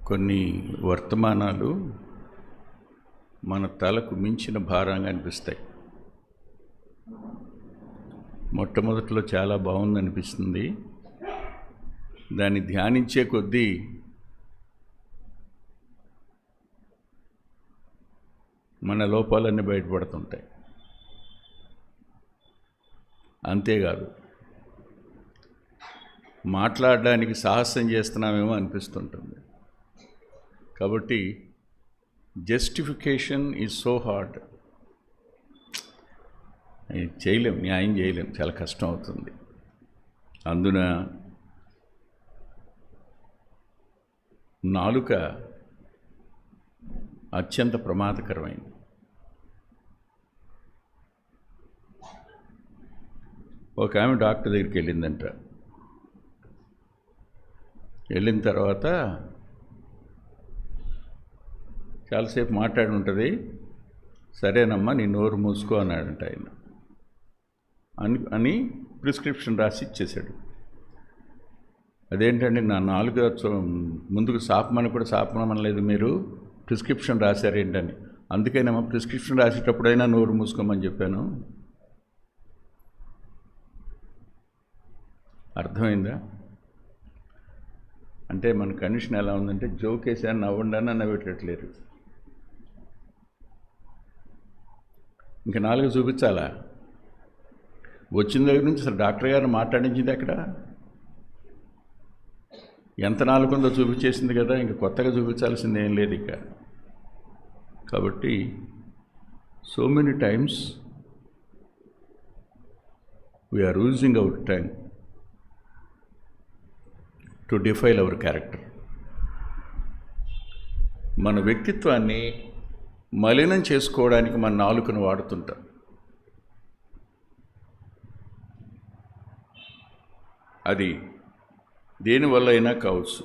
కొన్ని వర్తమానాలు మన తలకు మించిన భారంగా అనిపిస్తాయి. మొట్టమొదట్లో చాలా బాగుందనిపిస్తుంది. దాన్ని ధ్యానించే కొద్దీ మన లోపాలన్నీ బయటపడుతుంటాయి. అంతేకాదు, మాట్లాడడానికి సాహసం చేస్తున్నామేమో అనిపిస్తుంటుంది. కాబట్టి జస్టిఫికేషన్ ఈజ్ సో హార్డ్. చేయలేం, న్యాయం చేయలేం, చాలా కష్టం అవుతుంది. అందున నాలుక అత్యంత ప్రమాదకరమైంది. ఒక ఆమె డాక్టర్ దగ్గరికి వెళ్ళిందంట. వెళ్ళిన తర్వాత చాలాసేపు మాట్లాడి ఉంటుంది. సరేనమ్మా, నీ నోరు మూసుకో అన్నాడంట ఆయన. అని ప్రిస్క్రిప్షన్ రాసి ఇచ్చేశాడు. అదేంటండి, నా నాలుగు ముందుకు సాపమని కూడా సాపమనలేదు, మీరు ప్రిస్క్రిప్షన్ రాశారేంటని. అందుకేనమ్మా ప్రిస్క్రిప్షన్ రాసేటప్పుడైనా నోరు మూసుకోమని చెప్పాను. అర్థమైందా? అంటే మన కండిషన్ ఎలా ఉందంటే, జోకేసాను నవ్వండి నవ్వేటట్లేరు. ఇంకా నాలుగు చూపించాలా? వచ్చిన దగ్గర నుంచి అసలు డాక్టర్ గారు మాట్లాడించింది అక్కడ ఎంత నాలుగుందో చూపించేసింది కదా, ఇంకా కొత్తగా చూపించాల్సింది ఏం లేదు ఇక. కాబట్టి so many times we are losing our time to defile our character. మన వ్యక్తిత్వాన్ని మలినం చేసుకోవడానికి మన నాలుకను వాడుతుంటాం. అది దేనివల్ల అయినా కావచ్చు.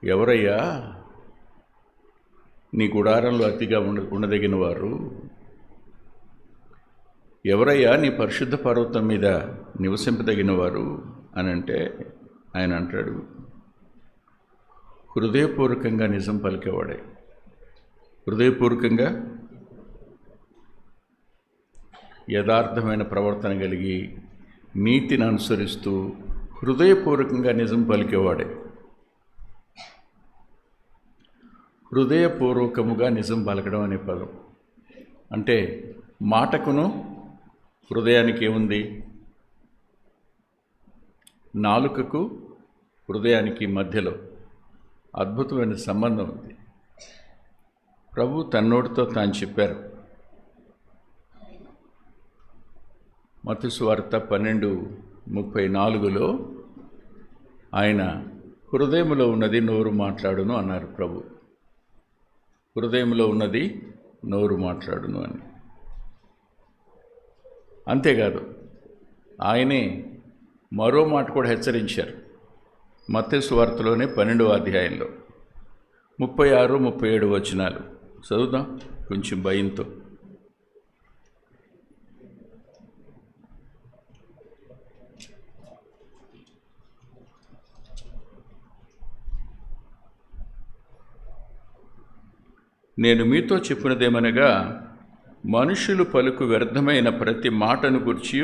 ఎవరయ్యా నీ గుడారంలో అతిగా ఉండదగిన వారు? ఎవరయ్యా నీ పరిశుద్ధ పర్వతం మీద నివసింపదగిన వారు అని అంటే ఆయన అంటాడు, హృదయపూర్వకంగా నిజం పలికేవాడే. హృదయపూర్వకంగా యథార్థమైన ప్రవర్తన కలిగి నీతిని అనుసరిస్తూ హృదయపూర్వకంగా నిజం పలికేవాడే. హృదయపూర్వకముగా నిజం పలకడం అనే పదం అంటే మాటకును హృదయానికి ఏముంది? నాలుకకు హృదయానికి మధ్యలో అద్భుతమైన సంబంధం ఉంది. ప్రభు తన్నోటితో తాను చెప్పారు. మత్తయి సువార్త 12:34లో ఆయన హృదయములో ఉన్నది నోరు మాట్లాడును అన్నారు ప్రభు. హృదయంలో ఉన్నది నోరు మాట్లాడును అని. అంతేకాదు, ఆయనే మరో మాట కూడా హెచ్చరించారు. మత్తయి సువార్తలోనే 12వ అధ్యాయంలో 36, 37 వచనాలు చదువుదాం కొంచెం భయంతో. నేను మీతో చెప్పినదేమనగా, మనుషులు పలుకు వ్యర్థమైన ప్రతి మాటను గూర్చి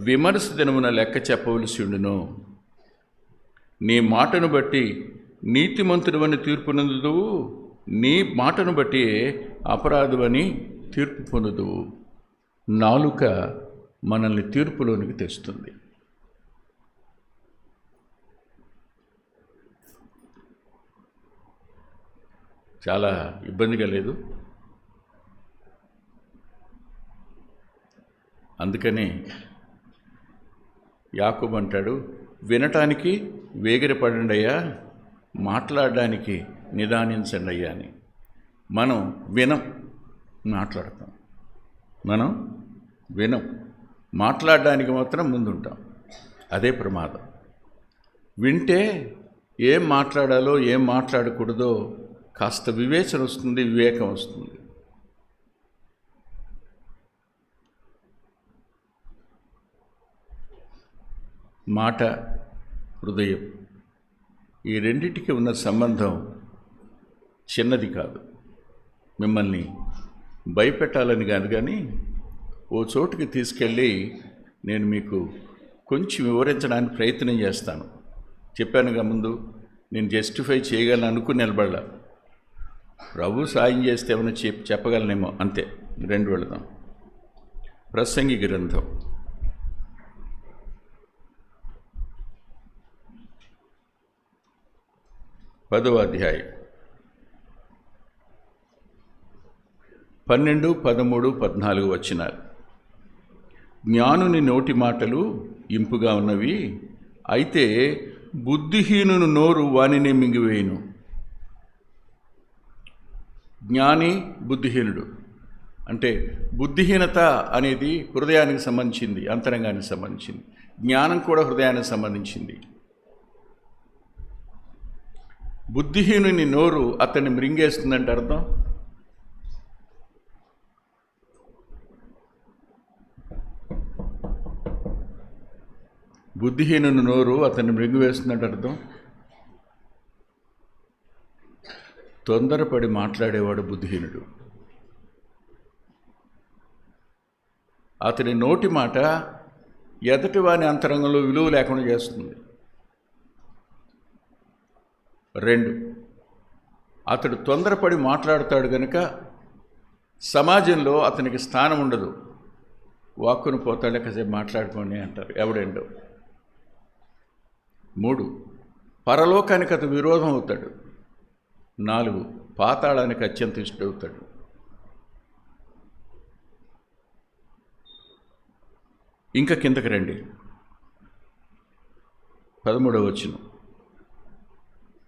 విమర్శ దినమున లెక్క చెప్పవలసి ఉండును. నీ మాటను బట్టి నీతిమంతుడవని తీర్పు పొందుదువు, నీ మాటను బట్టి అపరాధమని తీర్పు పొందుదువు. నాలుక మనల్ని తీర్పులోనికి తెస్తుంది. చాలా ఇబ్బందిగా లేదు? అందుకనే యాకోబు అంటాడు, వినటానికి వేగిరపడండి అయ్యా, మాట్లాడడానికి నిదానించండి అయ్యా అని. మనం వినం, మాట్లాడతాం. మనం వినం, మాట్లాడడానికి మాత్రం ముందుంటాం. అదే ప్రమాదం. వింటే ఏం మాట్లాడాలో ఏం మాట్లాడకూడదో కాస్త వివేచన వస్తుంది, వివేకం వస్తుంది. మాట, హృదయం ఈ రెండింటికి ఉన్న సంబంధం చిన్నది కాదు. మిమ్మల్ని భయపెట్టాలని కాదు, కానీ ఓ చోటుకి తీసుకెళ్ళి నేను మీకు కొంచెం వివరించడానికి ప్రయత్నం చేస్తాను. చెప్పానుగా ముందు, నేను జస్టిఫై చేయగలను అనుకుని నిలబడలా. ప్రభు సాయం చేస్తే ఏమైనా చెప్పగలనేమో, అంతే. రెండు వెళదాం. ప్రసంగి గ్రంథం 10వ అధ్యాయం 12, 13, 14 వచనాలు. జ్ఞానుని నోటి మాటలు ఇంపుగా ఉన్నవి, అయితే బుద్ధిహీనుని నోరు వానిని మింగివేయును. జ్ఞాని, బుద్ధిహీనుడు అంటే బుద్ధిహీనత అనేది హృదయానికి సంబంధించింది, అంతరంగానికి సంబంధించింది. జ్ఞానం కూడా హృదయానికి సంబంధించింది. బుద్ధిహీనుని నోరు అతన్ని మృంగేస్తుందంటే అర్థం, బుద్ధిహీనుని నోరు అతన్ని మృంగివేస్తుందంటే అర్థం, తొందరపడి మాట్లాడేవాడు బుద్ధిహీనుడు. అతని నోటి మాట ఎదటివాని అంతరంగంలో విలువ లేకుండా చేస్తుంది. 2, అతడు తొందరపడి మాట్లాడతాడు కనుక సమాజంలో అతనికి స్థానం ఉండదు. వాక్కును పోతాడు, కాసేపు మాట్లాడుకోండి అంటారు, ఎవడెండో. 3, పరలోకానికి అతను విరోధం అవుతాడు. 4, పాతాళానికి అత్యంత ఇష్టవుతాడు. ఇంకా కిందకి రండి, 13వ వచనం.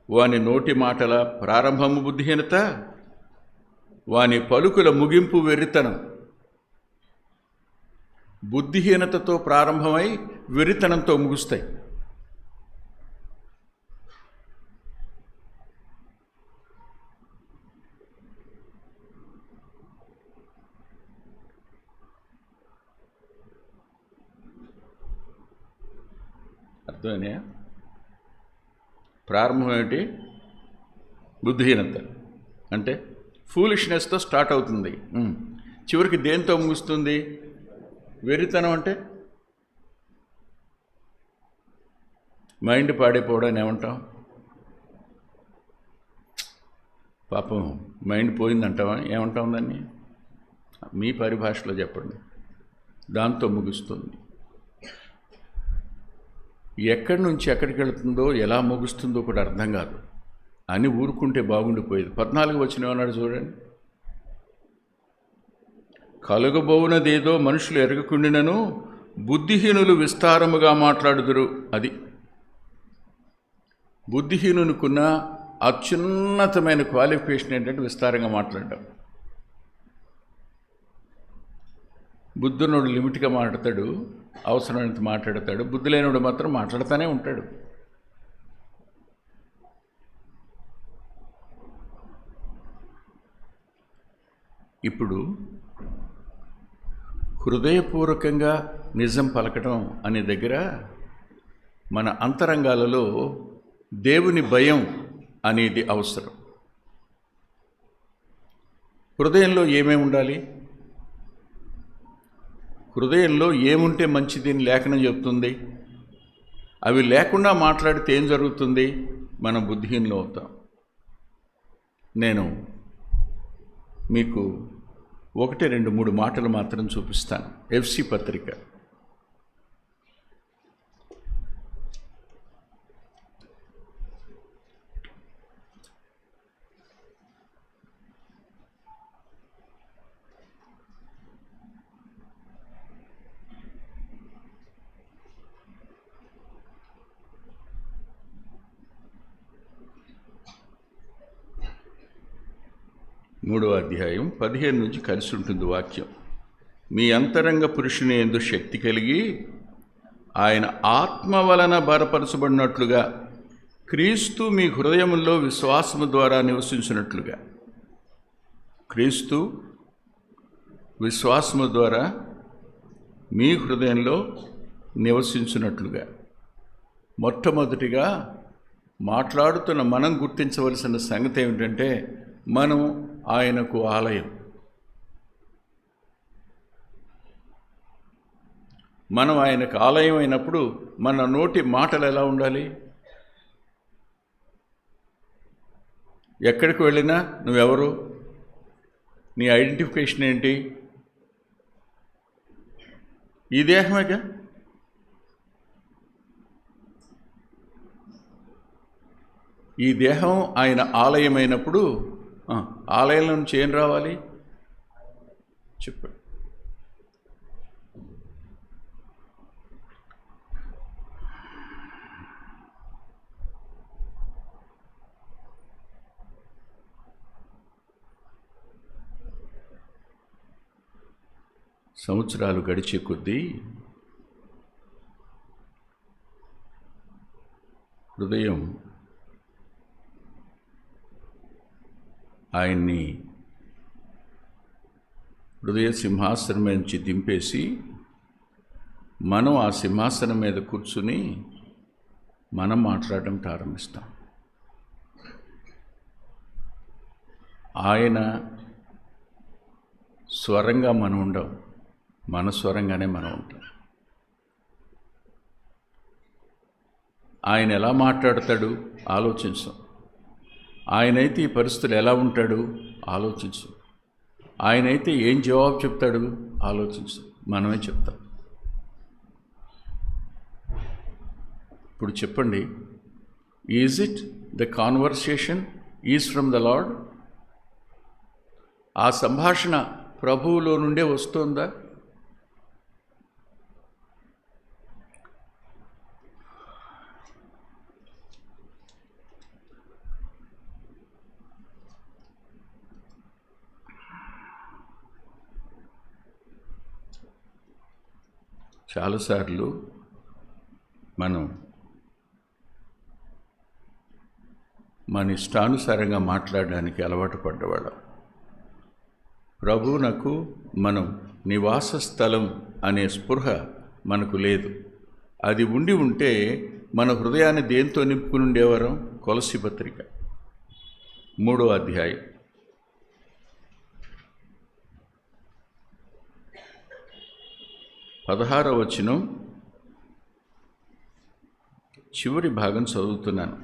వాని నోటి మాటల ప్రారంభము బుద్ధిహీనత, వాని పలుకుల ముగింపు వెర్రితనం. బుద్ధిహీనతతో ప్రారంభమై వెర్రితనంతో ముగుస్తాయి. అర్థమైనా? ప్రారంభం ఏమిటి? బుద్ధిహీనత అంటే ఫూలిష్నెస్తో స్టార్ట్ అవుతుంది, చివరికి దేంతో ముగుస్తుంది? వెర్రితనం అంటే మైండ్ పాడైపోవడాన్ని ఏమంటాం? పాపం మైండ్ పోయిందంటావా? ఏమంటాం దాన్ని? మీ పరిభాషలో చెప్పండి. దాంతో ముగుస్తుంది. ఎక్కడి నుంచి ఎక్కడికి వెళుతుందో, ఎలా ముగుస్తుందో కూడా అర్థం కాదు అని ఊరుకుంటే బాగుండిపోయేది. 14 వచనం ఏమన్నాడు చూడండి. కలుగబోవునదేదో మనుషులు ఎరగకుండినను బుద్ధిహీనులు విస్తారముగా మాట్లాడుదురు. అది బుద్ధిహీనునికున్న అత్యున్నతమైన క్వాలిఫికేషన్ ఏంటంటే విస్తారంగా మాట్లాడడం. బుద్ధునుడు లిమిట్గా మాట్లాడతాడు, అవసరమైనంత మాట్లాడతాడు. బుద్ధి లేనివాడు మాత్రం మాట్లాడుతూనే ఉంటాడు. ఇప్పుడు హృదయపూర్వకంగా నిజం పలకడం అనే దగ్గర మన అంతరంగాలలో దేవుని భయం అనేది అవసరం. హృదయంలో ఏమేమి ఉండాలి? హృదయంలో ఏముంటే మంచిది అని లేఖనం చెప్తుంది. అవి లేకుండా మాట్లాడితే ఏం జరుగుతుంది? మనం బుద్ధిహీనులు అవుతాం. నేను మీకు 1, 2, 3 మాటలు మాత్రం చూపిస్తాను. ఎఫ్సి పత్రిక 3వ అధ్యాయం 15 నుంచి కలిసి ఉంటుంది వాక్యం. మీ అంతరంగ పురుషుని యందు శక్తి కలిగి ఆయన ఆత్మ వలన బలపరచబడినట్లుగా క్రీస్తు మీ హృదయములో విశ్వాసము ద్వారా నివసించినట్లుగా. క్రీస్తు విశ్వాసము ద్వారా మీ హృదయంలో నివసించినట్లుగా. మొట్టమొదటిగా మాట్లాడుతున్న మనం గుర్తించవలసిన సంగతి ఏమిటంటే మనం ఆయనకు ఆలయం. మనం ఆయనకు ఆలయం అయినప్పుడు మన నోటి మాటలు ఎలా ఉండాలి? ఎక్కడికి వెళ్ళినా నువ్వెవరు, నీ ఐడెంటిఫికేషన్ ఏంటి? ఈ దేహమేగా. ఈ దేహం ఆయన ఆలయమైనప్పుడు ఆలయంలో నుంచి ఏం రావాలి చెప్పండి. సంవత్సరాలు గడిచే కొద్దీ హృదయం ఆయన్ని హృదయ సింహాసనం నుంచి దింపేసి మనం ఆ సింహాసనం మీద కూర్చుని మనం మాట్లాడడం ప్రారంభిస్తాం. ఆయన స్వరంగా మనం ఉండం, మన స్వరంగానే మనం ఉంటాం. ఆయన ఎలా మాట్లాడతాడు ఆలోచించాం. ఆయనైతే ఈ పరిస్థితులు ఎలా ఉంటాడు ఆలోచించు. ఆయనైతే ఏం జవాబు చెప్తాడు ఆలోచించు. మనమే చెప్తాం. ఇప్పుడు చెప్పండి, is it the conversation is from the lord? ఆ సంభాషణ ప్రభువులో నుండే వస్తుందా? చాలాసార్లు మనం మన ఇష్టానుసారంగా మాట్లాడడానికి అలవాటు పడ్డవాళ్ళం. ప్రభువునకు మనం నివాస స్థలం అనే స్పృహ మనకు లేదు. అది ఉండి ఉంటే మన హృదయాన్ని దేంతో నింపుకుని ఉండేవారం? కొలస్సీ పత్రిక 3వ అధ్యాయం 16వ వచనం చివరి భాగం చదువుతున్నాను.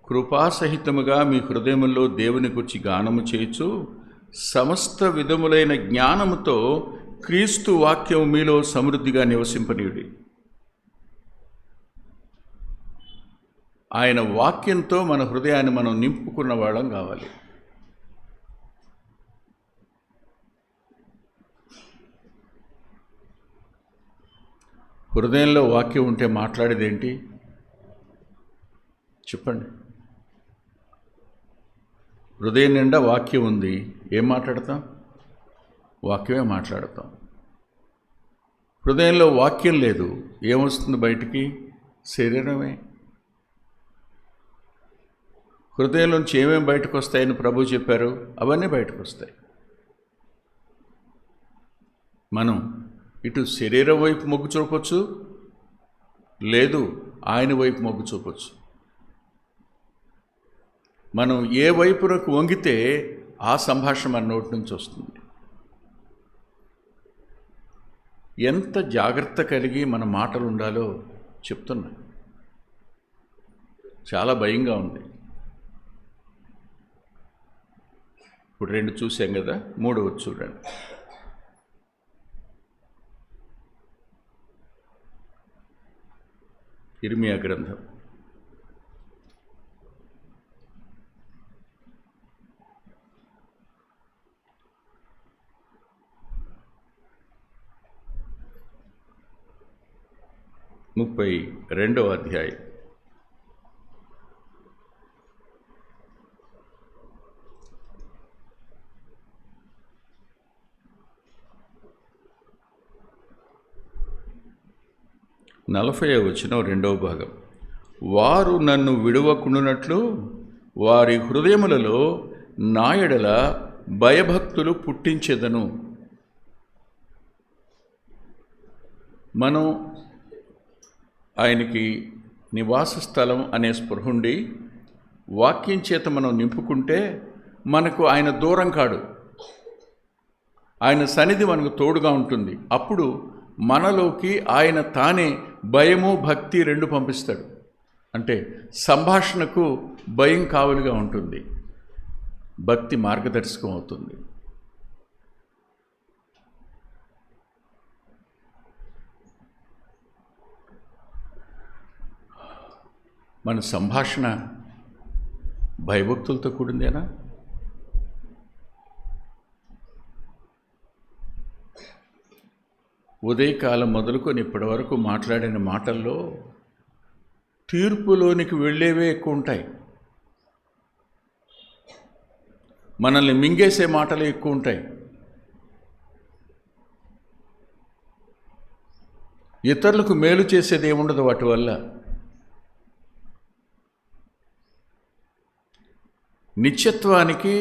కృపాసహితముగా మీ హృదయములో దేవుని గురించి గానము చేయుచు సమస్త విధములైన జ్ఞానముతో క్రీస్తు వాక్యం మీలో సమృద్ధిగా నివసింపనీయుడి. ఆయన వాక్యంతో మన హృదయాన్ని మనం నింపుకున్న వాళ్ళం కావాలి. హృదయంలో వాక్యం ఉంటే మాట్లాడేదేంటి చెప్పండి. హృదయం నిండా వాక్యం ఉంది, ఏం మాట్లాడతాం? వాక్యమే మాట్లాడతాం. హృదయంలో వాక్యం లేదు, ఏమొస్తుంది బయటికి? శరీరమే. హృదయంలోంచి ఏమేమి బయటకు వస్తాయని ప్రభు చెప్పారు, అవన్నీ బయటకు వస్తాయి. మనం ఇటు శరీరం వైపు మొగ్గు చూపొచ్చు, లేదు ఆయన వైపు మొగ్గు చూపొచ్చు. మనం ఏ వైపునకు వంగితే ఆ సంభాషణ మన నోటి నుంచి వస్తుంది. ఎంత జాగ్రత్త కలిగి మన మాటలు ఉండాలో చెప్తున్నా. చాలా భయంగా ఉంది. ఇప్పుడు 2 చూసాం కదా, 3వ చూడండి. ఇర్మియా గ్రంథం 32వ అధ్యాయం 40వ వచనం 2వ భాగం. వారు నన్ను విడువకుండునట్లు వారి హృదయములలో నా యెడల భయభక్తులు పుట్టించెదను. మనం ఆయనకి నివాస స్థలం అనే స్పృహుండి వాక్యం చేత మనం నింపుకుంటే మనకు ఆయన దూరం కాడు, ఆయన సన్నిధి మనకు తోడుగా ఉంటుంది. అప్పుడు మనలోకి ఆయన తానే భయము భక్తి రెండు పంపిస్తాడు. అంటే సంభాషణకు భయం కావలిగా ఉంటుంది, భక్తి మార్గదర్శకం అవుతుంది. మన సంభాషణ భయభక్తులతో కూడిందేనా? ఉదయకాలం మొదలుకొని ఇప్పటి వరకు మాట్లాడిన మాటల్లో తీర్పులోనికి వెళ్ళేవే ఎక్కువ ఉంటాయి, మనల్ని మింగేసే మాటలు ఎక్కువ ఉంటాయి. ఇతరులకు మేలు చేసేది ఏముండదు వాటి వల్ల. నిత్యత్వానికి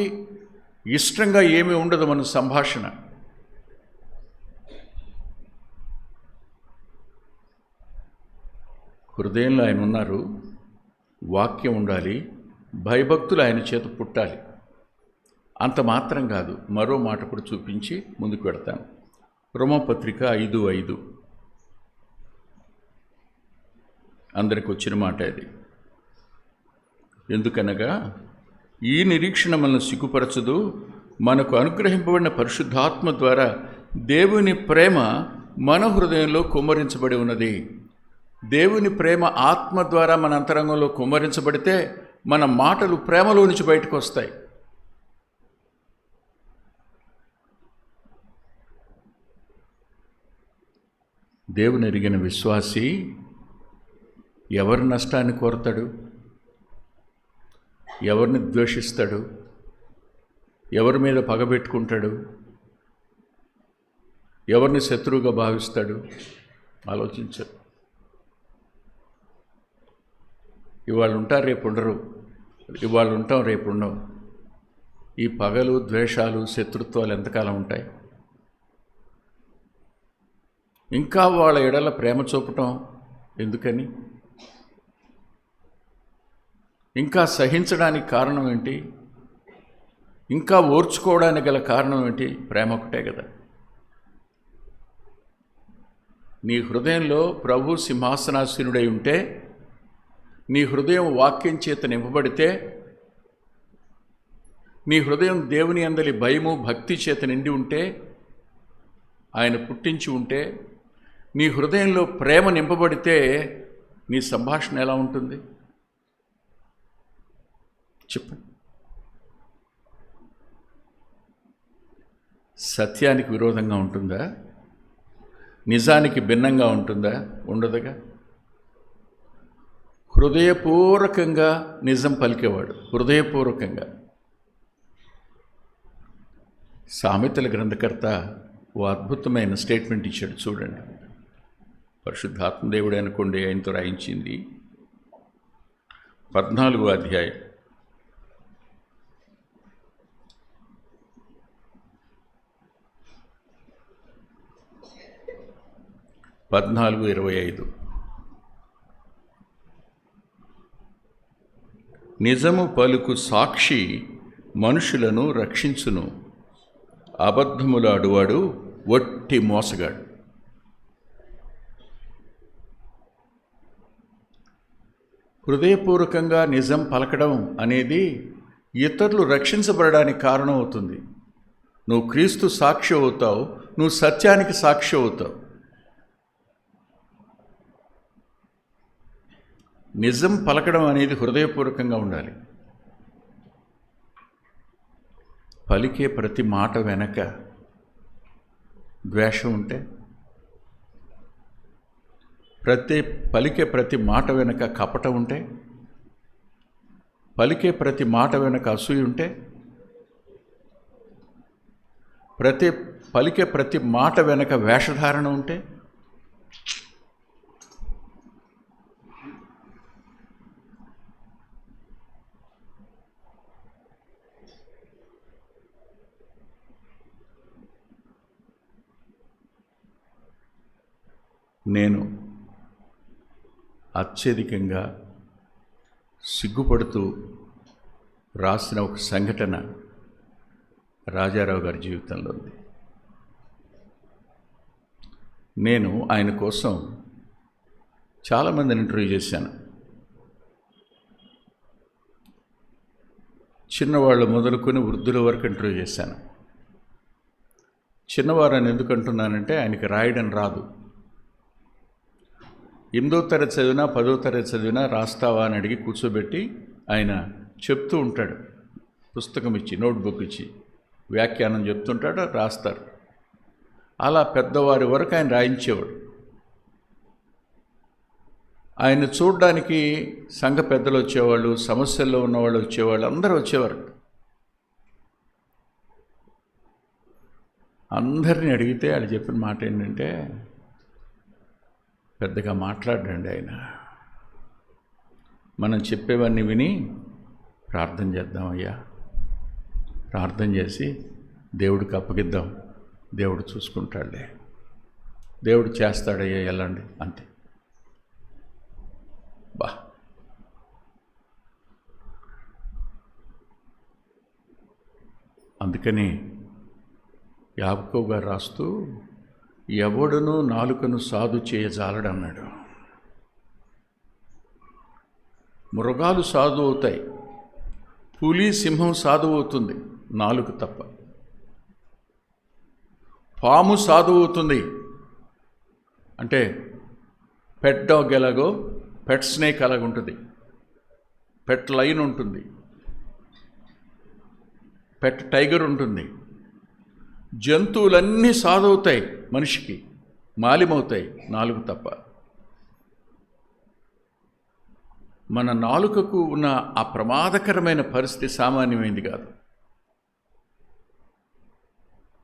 ఇష్టంగా ఏమీ ఉండదు మన సంభాషణ. హృదయంలో ఆయన ఉన్నారు, వాక్యం ఉండాలి, భయభక్తులు ఆయన చేత పుట్టాలి. అంత మాత్రం కాదు, మరో మాట కూడా చూపించి ముందుకు పెడతాను. రోమాపత్రిక 5:5 అందరికి వచ్చిన మాట ఇది. ఎందుకనగా ఈ నిరీక్షణ మనల్ని సిగ్గుపరచదు, మనకు అనుగ్రహింపబడిన పరిశుద్ధాత్మ ద్వారా దేవుని ప్రేమ మన హృదయంలో కుమ్మరించబడి ఉన్నది. దేవుని ప్రేమ ఆత్మ ద్వారా మన అంతరంగంలో కుమ్మరించబడితే మన మాటలు ప్రేమలో నుంచి బయటకు వస్తాయి. దేవుని ఎరిగిన విశ్వాసి ఎవరి నష్టాన్ని కోరతాడు, ఎవరిని ద్వేషిస్తాడు, ఎవరి మీద పగబెట్టుకుంటాడు, ఎవరిని శత్రువుగా భావిస్తాడు? ఆలోచించడు. ఇవాళ ఉంటారు, రేపు ఉండరు, ఇవాళ ఉంటాం, రేపు ఉండవు. ఈ పగలు, ద్వేషాలు, శత్రుత్వాలు ఎంతకాలం ఉంటాయి? ఇంకా వాళ్ళ ఎడల ప్రేమ చూపటం ఎందుకని? ఇంకా సహించడానికి కారణం ఏంటి? ఇంకా ఓర్చుకోవడానికి గల కారణం ఏంటి? ప్రేమ ఒకటే కదా. నీ హృదయంలో ప్రభు సింహాసనాసీనుడై ఉంటే, నీ హృదయం వాక్యం చేత నింపబడితే, నీ హృదయం దేవుని అందలి భయము భక్తి చేత నిండి ఉంటే, ఆయన పుట్టించి ఉంటే, నీ హృదయంలో ప్రేమ నింపబడితే నీ సంభాషణ ఎలా ఉంటుంది చెప్పు. సత్యానికి విరోధంగా ఉంటుందా? నిజానికి భిన్నంగా ఉంటుందా? ఉండదుగా. హృదయపూర్వకంగా నిజం పలికేవాడు, హృదయపూర్వకంగా. సామెతల గ్రంథకర్త ఓ అద్భుతమైన స్టేట్మెంట్ ఇచ్చాడు, చూడండి. పరిశుద్ధాత్మదేవుడు అనుకోండి, ఆయనతో రాయించింది. 14వ అధ్యాయం 14:25. నిజము పలుకు సాక్షి మనుషులను రక్షించును, అబద్ధములాడువాడు వట్టి మోసగాడు. హృదయపూర్వకంగా నిజం పలకడం అనేది ఇతరులు రక్షించబడడానికి కారణం అవుతుంది. నువ్వు క్రీస్తు సాక్షి అవుతావు, నువ్వు సత్యానికి సాక్షి అవుతావు. నిజం పలకడం అనేది హృదయపూర్వకంగా ఉండాలి. పలికే ప్రతి మాట వెనక ద్వేషం ఉంటే, పలికే ప్రతి మాట వెనక కపటం ఉంటే, పలికే ప్రతి మాట వెనక అసూయ ఉంటే, పలికే ప్రతి మాట వెనక వేషధారణ ఉంటే, నేను అత్యధికంగా సిగ్గుపడుతూ రాసిన ఒక సంఘటన రాజారావు గారి జీవితంలో ఉంది. నేను ఆయన కోసం చాలామందిని ఇంటర్వ్యూ చేశాను. చిన్నవాళ్ళు మొదలుకొని వృద్ధుల వరకు ఇంటర్వ్యూ చేశాను. చిన్నవారని ఎందుకు అంటున్నానంటే ఆయనకి రాయడం రాదు. 8వ తరగతి చదివినా 10వ తరగతి చదివినా రాస్తావా అని అడిగి కూర్చోబెట్టి ఆయన చెప్తూ ఉంటాడు. పుస్తకం ఇచ్చి, నోట్బుక్ ఇచ్చి వ్యాఖ్యానం చెప్తుంటాడు, రాస్తారు. అలా పెద్దవారి వరకు ఆయన రాయించేవాడు. ఆయన చూడడానికి సంఘ పెద్దలు వచ్చేవాళ్ళు, సమస్యల్లో ఉన్నవాళ్ళు వచ్చేవాళ్ళు, అందరూ వచ్చేవారు. అందరిని అడిగితే వాళ్ళు చెప్పిన మాట ఏంటంటే, పెద్దగా మాట్లాడండి ఆయన, మనం చెప్పేవన్నీ విని ప్రార్థన చేద్దామయ్యా, ప్రార్థన చేసి దేవుడికి అప్పగిద్దాం, దేవుడు చూసుకుంటాడులే, దేవుడు చేస్తాడయ్యా, వెళ్ళండి అంతే. బా, అందుకని యాకోబు గారు రాస్తూ, ఎవడును నాలుకను సాధు చేయజాలడన్నాడు. మృగాలు సాధు అవుతాయి, పులి సింహం సాధు అవుతుంది, నాలుక తప్ప. పాము సాధు అవుతుంది అంటే పెట్ డాగ్ ఎలాగో పెట్ స్నేక్ అలాగుంటుంది, పెట్ లైన్ ఉంటుంది, పెట్ టైగర్ ఉంటుంది. జంతువులన్నీ సాధవుతాయి, మనిషికి మాలిమవుతాయి, నాలుగు తప్ప. మన నాలుకకు ఉన్న ఆ ప్రమాదకరమైన పరిస్థితి సామాన్యమైంది కాదు.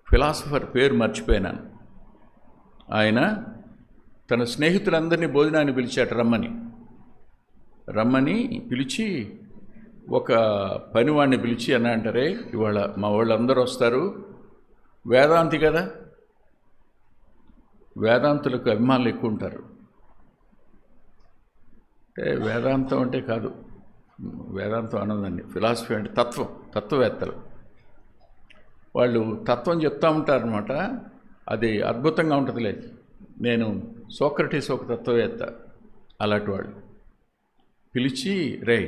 ఫిలాసఫర్ పేరు మర్చిపోయినాను. ఆయన తన స్నేహితులందరినీ భోజనాన్ని పిలిచాట, రమ్మని పిలిచి, ఒక పనివాడిని పిలిచి అన్న అంటారే, ఇవాళ మా వాళ్ళందరూ వస్తారు, వేదాంతి కదా, వేదాంతులకు అభిమానులు ఎక్కువ ఉంటారు. అంటే వేదాంతం అంటే కాదు, వేదాంతం అన్నదండి, ఫిలాసఫీ అంటే తత్వవేత్తలు. వాళ్ళు తత్వం చెప్తూ ఉంటారనమాట. అది అద్భుతంగా ఉంటుందిలే. నేను సోక్రటీస్ ఒక తత్వవేత్త, అలాంటి వాళ్ళు పిలిచి, రే,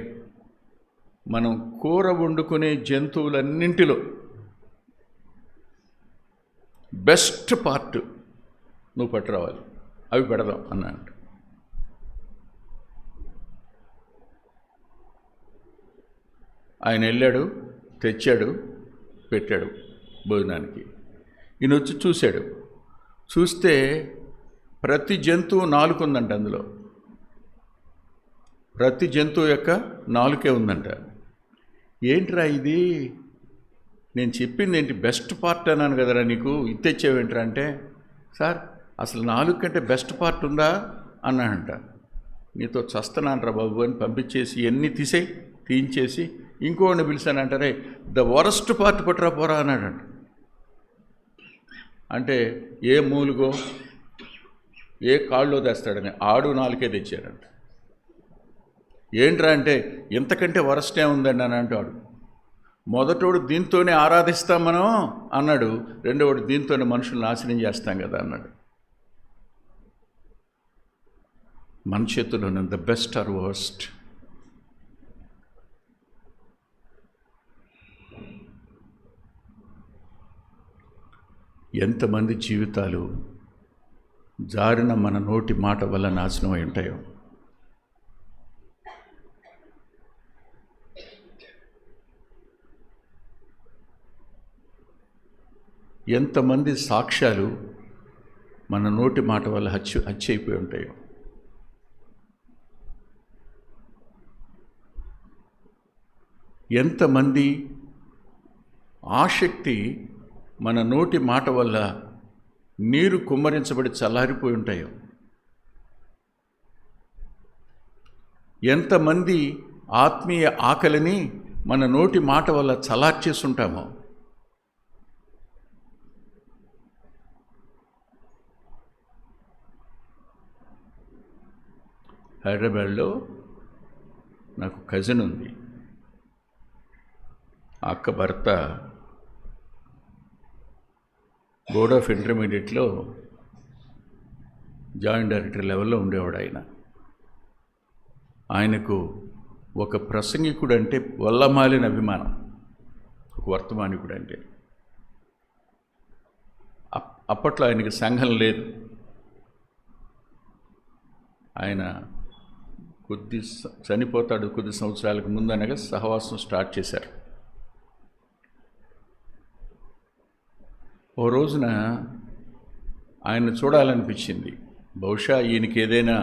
మనం కూర వండుకునే జంతువులన్నింటిలో బెస్ట్ పార్ట్ నువ్వు పట్టురావాలి, అవి పెడదాం అన్నాడు. ఆయన వెళ్ళాడు, తెచ్చాడు, పెట్టాడు భోజనానికి. ఈయన వచ్చి చూశాడు. చూస్తే ప్రతి జంతువు నాలుక ఉందంట, అందులో ప్రతి జంతువు యొక్క నాలుకే ఉందంట. ఏంట్రా ఇది, నేను చెప్పింది ఏంటి, బెస్ట్ పార్ట్ అన్నాను కదరా నీకు, ఇది తెచ్చావేంట్రా అంటే, సార్ అసలు నాలుగు కంటే బెస్ట్ పార్ట్ ఉందా అన్నాడంట. నీతో చస్తున్నానరా బాబు అని పంపించేసి ఎన్ని తీయించేసి ఇంకోడిని పిలిచానంటారే, ద వరస్ట్ పార్ట్ పట్టురా పోరా అన్నాడంట. అంటే ఏ మూలుగో ఏ కాళ్ళలో తెస్తాడని ఆడు నాలుకే తెచ్చాడంట. ఏంట్రా అంటే, ఇంతకంటే వరస్టే ఉందండి అని అంటాడు. మొదటోడు దీంతోనే ఆరాధిస్తాం మనం అన్నాడు, రెండోవాడు దీంతోనే మనుషులు నాశనం చేస్తాం కదా అన్నాడు. మన చేతుల్లోనే ద బెస్ట్ ఆర్ వర్స్ట్. ఎంతమంది జీవితాలు జారిన మన నోటి మాట వల్ల నాశనం అయి ఉంటాయో. ఎంతమంది సాక్ష్యాలు మన నోటి మాట వల్ల హత్యయిపోయి ఉంటాయో. ఎంతమంది ఆసక్తి మన నోటి మాట వల్ల నీరు కుమ్మరించబడి చల్లారిపోయి ఉంటాయో. ఎంతమంది ఆత్మీయ ఆకలిని మన నోటి మాట వల్ల చల్లార్చేస్తుంటామో. హైదరాబాద్లో నాకు కజిన్ ఉంది. ఆ అక్క భర్త బోర్డ్ ఆఫ్ ఇంటర్మీడియట్లో జాయింట్ డైరెక్టర్ లెవెల్లో ఉండేవాడు. ఆయనకు ఒక ప్రసంగికుడు అంటే వల్లమాలిన అభిమానం, ఒక వర్తమానికుడు అంటే. అప్పట్లో ఆయనకి సంఘం లేదు. ఆయన చనిపోతాడు కొద్ది సంవత్సరాలకు ముందు అనగా సహవాసం స్టార్ట్ చేశారు. ఓ రోజున ఆయన చూడాలనిపించింది. బహుశా ఈయనకి ఏదైనా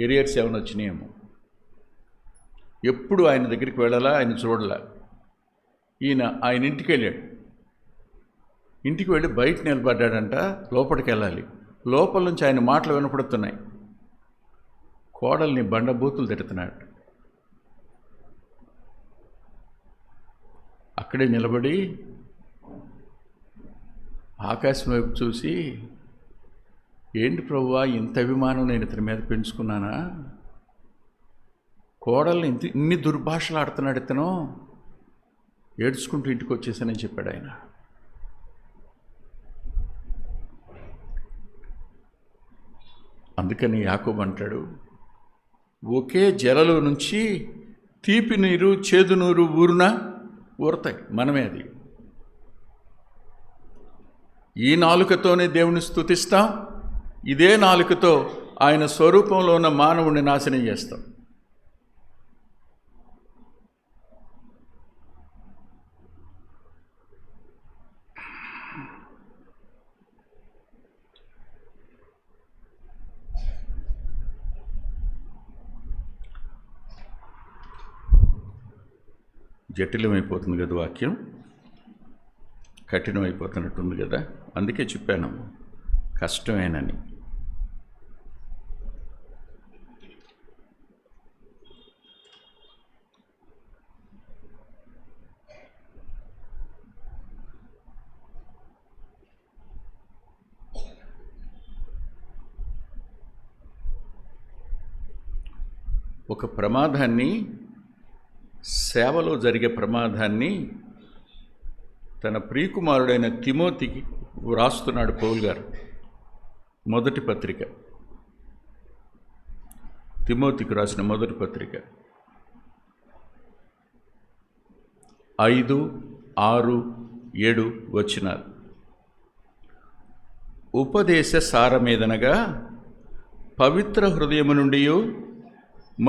ఎరియర్స్ ఏమైనా వచ్చినాయేమో. ఎప్పుడు ఆయన దగ్గరికి వెళ్ళాలా, ఆయన చూడలా. ఆయన ఇంటికి వెళ్ళాడు. ఇంటికి వెళ్ళి బయట నిలబడ్డాడంట. లోపలికి వెళ్ళాలి. లోపల నుంచి ఆయన మాటలు వినపడుతున్నాయి. కోడల్ని బండబూతులు తిడుతున్నాడు. అక్కడే నిలబడి ఆకాశం వైపు చూసి, ఏంటి ప్రభువా, ఇంత అభిమానం నేను ఇతని మీద పెంచుకున్నానా? కోడల్ని ఇన్ని దుర్భాషలు ఆడుతున్నాడు ఇతను. ఏడ్చుకుంటూ ఇంటికి వచ్చేసానని చెప్పాడు ఆయన. అందుకని యాకోబు అంటాడు, ఒకే జలలో నుంచి తీపి నీరు చేదు నీరు ఊరుతాయి. మనమే అది. ఈ నాలుకతోనే దేవుని స్తుతిస్తాం, ఇదే నాలుకతో ఆయన స్వరూపంలో ఉన్న మానవుడిని నాశనం చేస్తాం. జటిలమైపోతుంది కదా వాక్యం, కఠినమైపోతున్నట్టుంది కదా. అందుకే చెప్పాను కష్టమేనని. ఒక ప్రమాదాన్ని, సేవలో జరిగే ప్రమాదాన్ని తన ప్రియకుమారుడైన తిమోతికి వ్రాస్తున్నాడు పౌలు గారు. మొదటి పత్రిక, తిమోతికి రాసిన మొదటి పత్రిక 5, 6, 7 వచనాలు. ఉపదేశ సారమేదనగా పవిత్ర హృదయము నుండి,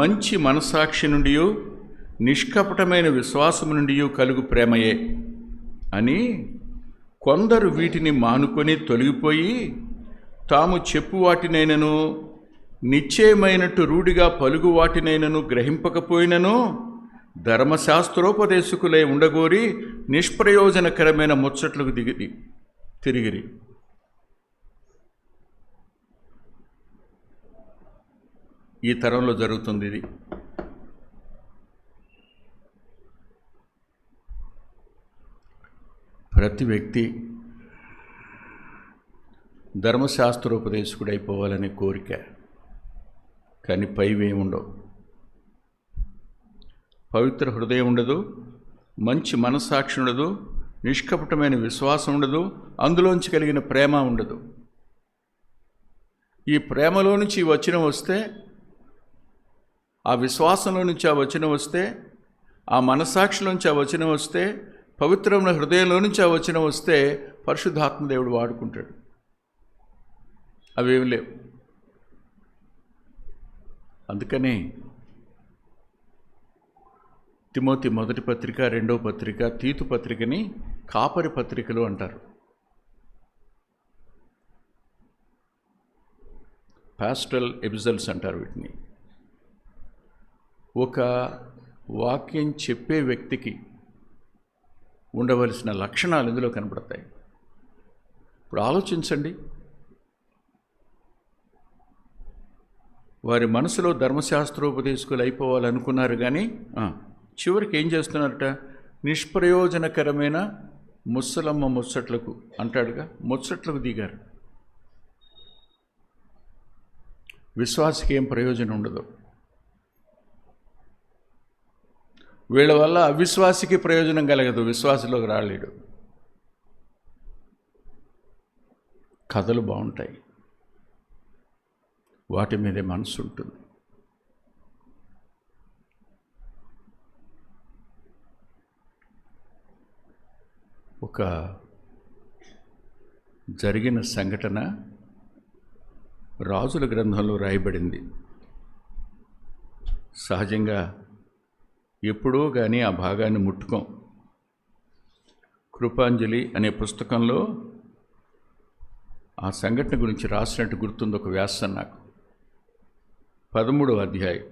మంచి మనసాక్షి నుండి, నిష్కపటమైన విశ్వాసము నుండి కలుగు ప్రేమయే అని కొందరు వీటిని మానుకొని తొలగిపోయి, తాము చెప్పు వాటినైనను నిశ్చయమైనట్టు రూఢిగా పలుగు వాటినైనను గ్రహింపకపోయినను ధర్మశాస్త్రోపదేశకులై ఉండగోరి నిష్ప్రయోజనకరమైన ముచ్చట్లకు తిరిగిరి. ఈ తరంలో జరుగుతుంది ఇది. ప్రతి వ్యక్తి ధర్మశాస్త్రోపదేశకుడు అయిపోవాలనే కోరిక, కానీ పైవేమి ఉండవు. పవిత్ర హృదయం ఉండదు, మంచి మనస్సాక్షి ఉండదు, నిష్కపటమైన విశ్వాసం ఉండదు, అందులోంచి కలిగిన ప్రేమ ఉండదు. ఈ ప్రేమలో నుంచి ఈ వచనం వస్తే, ఆ విశ్వాసంలో నుంచి ఆ వచనం వస్తే, ఆ మనస్సాక్షిలోంచి ఆ వచనం వస్తే, పవిత్రమైన హృదయంలో నుంచి ఆ వచనం వస్తే పరిశుద్ధాత్మదేవుడు వాడుకుంటాడు. అవేమి లేవు. అందుకని తిమోతి మొదటి పత్రిక, రెండవ పత్రిక, తీతు పత్రికని కాపరి పత్రికలు అంటారు. పాస్టల్ ఎపిసోడ్స్ అంటారు వీటిని. ఒక వాక్యం చెప్పే వ్యక్తికి ఉండవలసిన లక్షణాలు ఇందులో కనపడతాయి. ఇప్పుడు ఆలోచించండి, వారి మనసులో ధర్మశాస్త్రోపదేశకులు అయిపోవాలనుకున్నారు, కానీ చివరికి ఏం చేస్తున్నారట? నిష్ప్రయోజనకరమైన ముసలమ్మ ముచ్చట్లకు అంటాడుగా, ముచ్చట్లకు దిగారు. విశ్వాసికి ఏం ప్రయోజనం ఉండదు. వీళ్ళ వల్ల అవిశ్వాసికి ప్రయోజనం కలగదు, విశ్వాసలోకి రాలేడు. కథలు బాగుంటాయి, వాటి మీదే మనసు ఉంటుంది. ఒక జరిగిన సంఘటన రాజుల గ్రంథంలో రాయబడింది. సహజంగా ఎప్పుడో కానీ ఆ భాగాన్ని ముట్టుకోం. కృపాంజలి అనే పుస్తకంలో ఆ సంఘటన గురించి రాసినట్టు గుర్తుంది ఒక వ్యాసం నాకు. 13వ అధ్యాయం.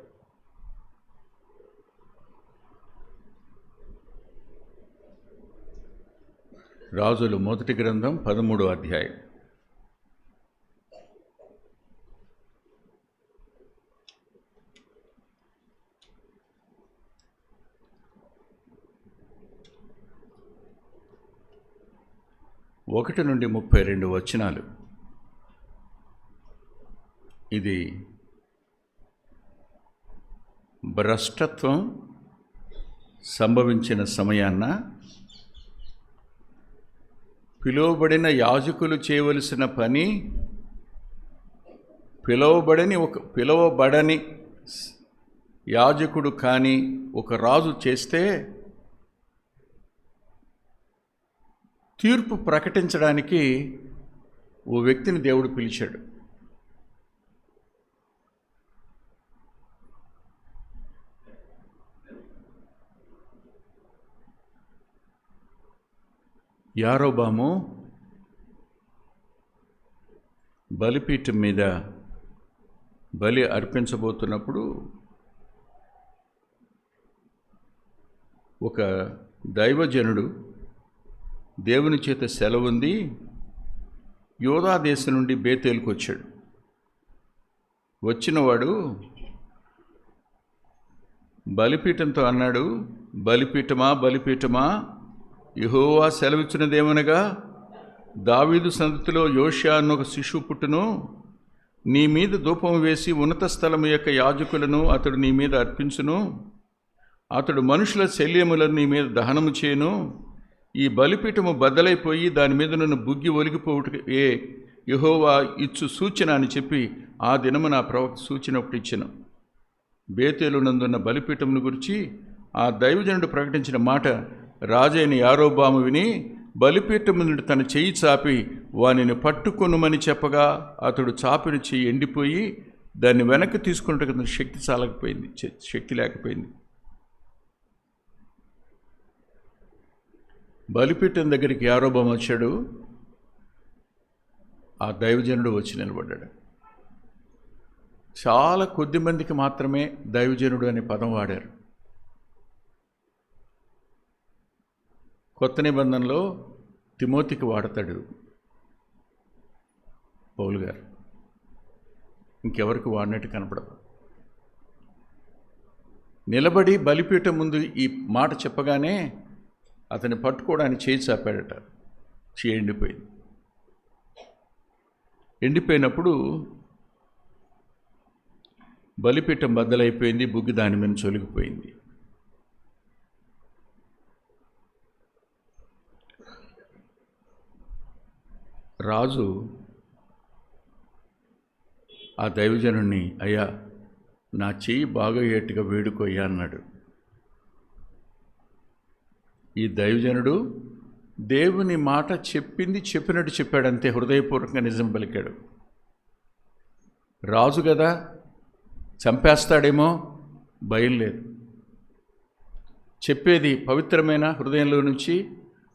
రాజులు మొదటి గ్రంథం 13వ అధ్యాయం. ఒకటి నుండి 32 వచనాలు. ఇది భ్రష్టత్వం సంభవించిన సమయాన్న పిలువబడిన యాజకులు చేయవలసిన పని పిలువబడని యాజకుడు కానీ ఒక రాజు చేస్తే తీర్పు ప్రకటించడానికి ఓ వ్యక్తిని దేవుడు పిలిచాడు. యారోబాము బలిపీఠం మీద బలి అర్పించబోతున్నప్పుడు ఒక దైవజనుడు దేవుని చేత సెలవుంది యోధా దేశం నుండి బేతేలుకు వచ్చాడు. వచ్చినవాడు బలిపీఠంతో అన్నాడు, బలిపీఠమా బలిపీఠమా, యెహోవా సెలవిచ్చినదేమనగా, దావీదు సంతతిలో యోషియా అన్న ఒక శిశువు పుట్టును, నీ మీద ధూపం వేసి ఉన్నత స్థలము యొక్క యాజకులను అతడు నీ మీద అర్పించును, అతడు మనుషుల శల్యములను నీ మీద దహనము చేయను, ఈ బలిపీఠము బద్దలైపోయి దాని మీద నన్ను బుగ్గి ఒలిగిపోవుటకు యెహోవా ఇచ్చు సూచన అని చెప్పి ఆ దినము నా ప్రవక్త సూచన ఒకటి ఇచ్చాను. బేతేలు నందున్న బలిపీఠమును గురించి ఆ దైవజనుడు ప్రకటించిన మాట రాజైన యారోబాము విని బలిపీఠము నుండి తన చెయ్యి చాపి వానిని పట్టుకొనుమని చెప్పగా అతడు చాపిన చెయ్యి ఎండిపోయి దాన్ని వెనక్కి తీసుకున్నట్టు శక్తి లేకపోయింది. బలిపీఠం దగ్గరికి యారోబాము వచ్చాడు. ఆ దైవజనుడు వచ్చి నిలబడ్డాడు. చాలా కొద్ది మందికి మాత్రమే దైవజనుడు అనే పదం వాడారు. కొత్త నిబంధనలో తిమోతికి వాడతాడు పౌలు గారు, ఇంకెవరికి వాడినట్టు కనపడదు. నిలబడి బలిపీఠం ముందు ఈ మాట చెప్పగానే అతన్ని పట్టుకోవడానికి చేయి చాపాడట. చేయి ఎండిపోయింది. ఎండిపోయినప్పుడు బలిపీఠం బద్దలైపోయింది, బుగ్గి దాని మీద చొలిగిపోయింది. రాజు ఆ దైవజనుణ్ణి, అయ్యా నా చెయ్యి బాగయ్యేట్టుగా వేడుకోయ్యా అన్నాడు. ఈ దైవజనుడు దేవుని మాట చెప్పినట్టు చెప్పాడంతే, హృదయపూర్వకంగా నిజం పలికాడు. రాజు కదా, చంపేస్తాడేమో భయం లేదు. చెప్పేది పవిత్రమైన హృదయంలో నుంచి